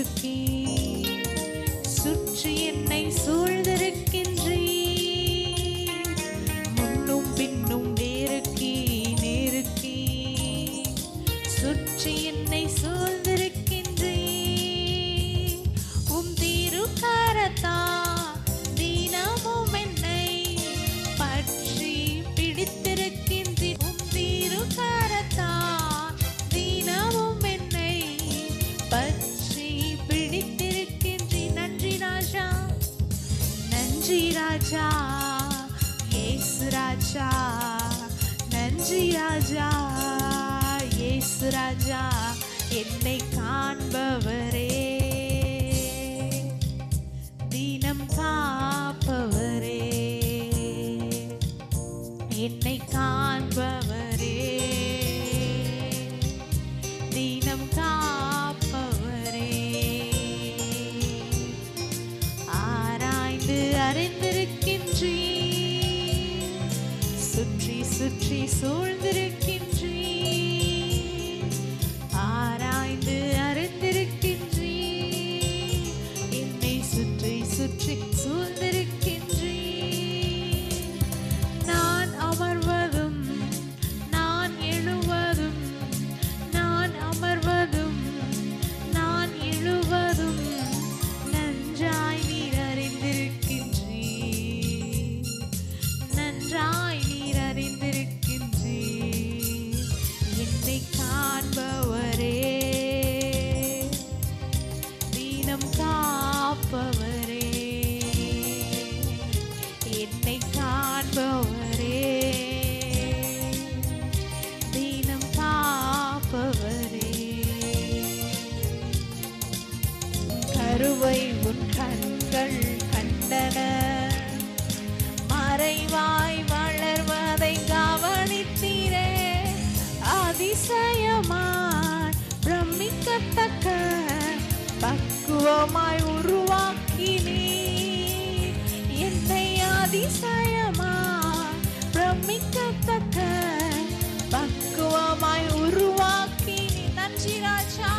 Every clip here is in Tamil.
இருக்கீர், சுற்றி என்னை சூழ்ந்திருக்கின்றீர், முன்னும் பின்னும் நேருக்கீர், சுற்றி என்னை சூழ்ந்திருக்கின்றீர். உம் திருக்கரத்தால் தினமும் என்னை பற்றி பிடித்திருக்கின்றீர். உம் திருக்கரத்தால் தினமும் என்னை பற்றி பிடித்திருக்கின்றீர். நன்றி ராஜா, நன்றி ராஜா, இயேசு ராஜா, நன்றி ராஜா, இயேசு ராஜா, என்னை காண்பவரே, தினம் காப்பவரே, என்னை காண்பவரே, தினம் காப்பவரே, ஆராய்ந்து அறிந்திருக்கின்றீர், சுற்றி சுற்றி சூழ்ந்திருக்கின்றீர், ஆராய்ந்து அறிந்திருக்கின்றீர், என்னை சுற்றி சுற்றி சூழ்ந்திருக்கின்றீர். நான் அமர்வதும் நான் எழுவதும், நான் அமர்வதும் நான் எழுவதும் நன்றாய் நீர் அறிந்திருக்கின்றீர், நன்றாய் நீர் அறிந்திருக்கின்றீர். என்னை காண்பவரே, தினம் காப்பவரே, என்னை காண்பவரே, தினம் காப்பவரே. கருவை உன் கண்கள் கண்டன, மறைவாய் வளர்வதை கவனித்தீரே, அதிசயமாய் பிரமிக்கத்தக்க பக்குவமாய் உருவாக்கினீர், என்னை அதிசயமாய் பிரமிக்கத்தக்க பக்குவமாய் உருவாக்கினீர். நன்றி ராஜா,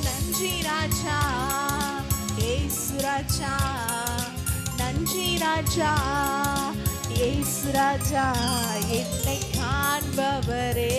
நன்றி ராஜா, இயேசு ராஜா, நன்றி ராஜா, இயேசு ராஜா, என்னை காண்பவரே,